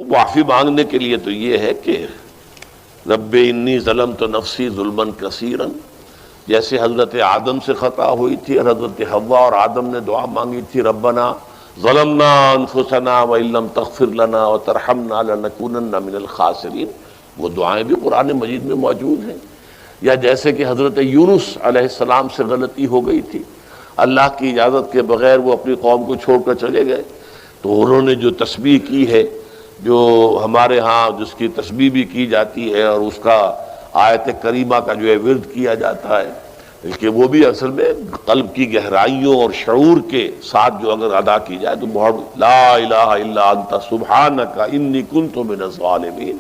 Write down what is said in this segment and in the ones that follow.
معافی مانگنے کے لیے تو یہ ہے کہ رب انی ظلمت نفسی ظلما کثیرا، جیسے حضرت آدم سے خطا ہوئی تھی اور حضرت حوا اور آدم نے دعا مانگی تھی ربنا ظلمنا انفسنا وان لم تغفر لنا وترحمنا لنکونن من الخاسرین، وہ دعائیں بھی قرآن مجید میں موجود ہیں۔ یا جیسے کہ حضرت یونس علیہ السلام سے غلطی ہو گئی تھی، اللہ کی اجازت کے بغیر وہ اپنی قوم کو چھوڑ کر چلے گئے، تو انہوں نے جو تسبیح کی ہے، جو ہمارے ہاں جس کی تسبیح بھی کی جاتی ہے اور اس کا آیت کریمہ کا جو ہے ورد کیا جاتا ہے، بلکہ وہ بھی اصل میں قلب کی گہرائیوں اور شعور کے ساتھ جو اگر ادا کی جائے تو بہت لا الہ الا انت سبحانک انی کنت من الظالمین،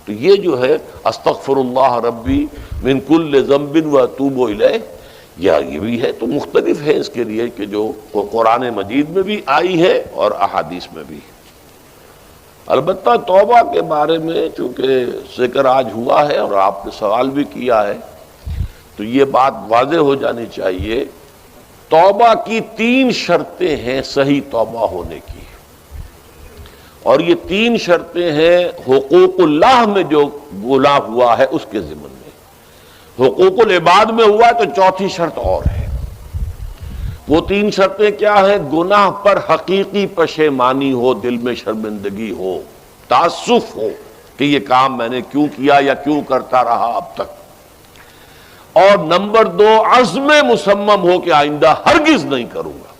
تو یہ جو ہے استغفر اللہ ربی من کل ذنب واتوب الیہ، یہ بھی ہے، تو مختلف ہے اس کے لیے کہ جو قرآن مجید میں بھی آئی ہے اور احادیث میں بھی۔ البتہ توبہ کے بارے میں چونکہ ذکر آج ہوا ہے اور آپ نے سوال بھی کیا ہے، تو یہ بات واضح ہو جانی چاہیے، توبہ کی 3 شرطیں ہیں صحیح توبہ ہونے کی، اور یہ 3 شرطیں ہیں حقوق اللہ میں جو گناہ ہوا ہے اس کے ضمن میں۔ حقوق العباد میں ہوا ہے تو 4تھی شرط اور ہے۔ وہ 3 شرطیں کیا ہیں؟ گناہ پر حقیقی پشیمانی ہو، دل میں شرمندگی ہو، تعسف ہو کہ یہ کام میں نے کیوں کیا یا کیوں کرتا رہا اب تک، اور نمبر 2 عزم مصمم ہو کہ آئندہ ہرگز نہیں کروں گا،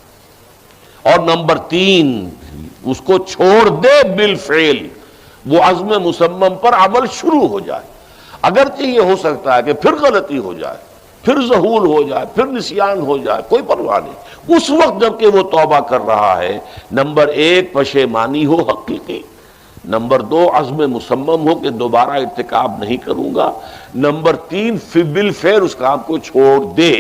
اور نمبر 3 اس کو چھوڑ دے بالفعل، وہ عزم مصمم پر عمل شروع ہو جائے۔ اگرچہ یہ ہو سکتا ہے کہ پھر غلطی ہو جائے، پھر ذہول ہو جائے، پھر نسیان ہو جائے، کوئی پرواہ نہیں، اس وقت جب کہ وہ توبہ کر رہا ہے نمبر 1 پشیمانی ہو حقیقی، نمبر 2 عزم مصمم ہو کہ دوبارہ ارتکاب نہیں کروں گا، نمبر 3 بالفعل اس کام کو چھوڑ دے۔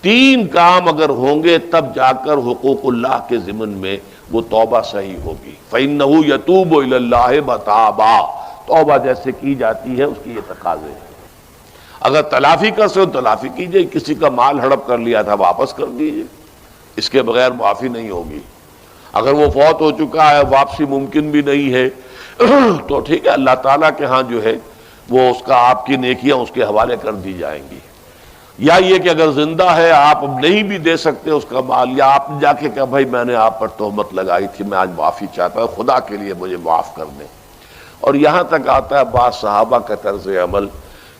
3 کام اگر ہوں گے تب جا کر حقوق اللہ کے ضمن میں وہ توبہ صحیح ہوگی۔ فَإِنَّهُ يَتُوبُ إِلَى اللَّهِ مَتَابًا، توبہ جیسے کی جاتی ہے اس کی یہ تقاضے ہیں۔ اگر تلافی کر سکے تلافی کیجئے، کسی کا مال ہڑپ کر لیا تھا واپس کر دیجئے، اس کے بغیر معافی نہیں ہوگی۔ اگر وہ فوت ہو چکا ہے واپسی ممکن بھی نہیں ہے تو ٹھیک ہے، اللہ تعالیٰ کے ہاں جو ہے وہ اس کا آپ کی نیکیاں اس کے حوالے کر دی جائیں گی۔ یا یہ کہ اگر زندہ ہے آپ اب نہیں بھی دے سکتے اس کا مال، یا آپ نے جا کے کہا بھائی میں نے آپ پر تہمت لگائی تھی، میں آج معافی چاہتا ہوں، خدا کے لیے مجھے معاف کر دیں۔ اور یہاں تک آتا ہے بعض صحابہ کا طرز عمل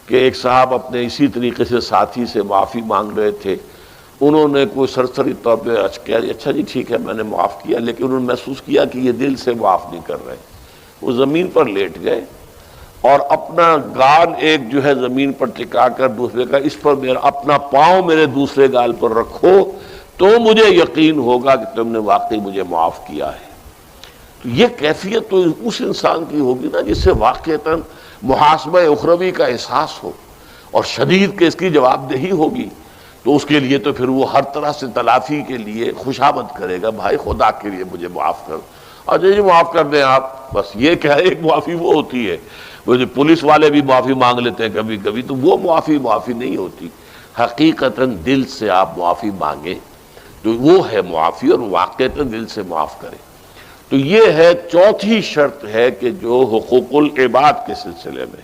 کہ ایک صاحب اپنے اسی طریقے سے ساتھی سے معافی مانگ رہے تھے، انہوں نے کوئی سرسری طور پہ کہا اچھا جی ٹھیک ہے میں نے معاف کیا، لیکن انہوں نے محسوس کیا کہ یہ دل سے معاف نہیں کر رہے، وہ زمین پر لیٹ گئے اور اپنا گال ایک جو ہے زمین پر ٹکا کر دوسرے کا، اس پر میرا اپنا پاؤں میرے دوسرے گال پر رکھو تو مجھے یقین ہوگا کہ تم نے واقعی مجھے معاف کیا ہے۔ تو یہ کیفیت تو اس انسان کی ہوگی نا جس سے واقعتاً محاسبہ اخروی کا احساس ہو اور شدید کہ اس کی جواب دہی ہوگی، تو اس کے لیے تو پھر وہ ہر طرح سے تلافی کے لیے خوشامد کرے گا، بھائی خدا کے لیے مجھے معاف کر، اور جی معاف کر دیں آپ، بس یہ کیا ہے، ایک معافی وہ ہوتی ہے، وہ جو پولیس والے بھی معافی مانگ لیتے ہیں کبھی کبھی، تو وہ معافی نہیں ہوتی، حقیقتاً دل سے آپ معافی مانگیں تو وہ ہے معافی، اور واقعتاً دل سے معاف کریں۔ تو یہ ہے 4تھی شرط ہے کہ جو حقوق العباد کے سلسلے میں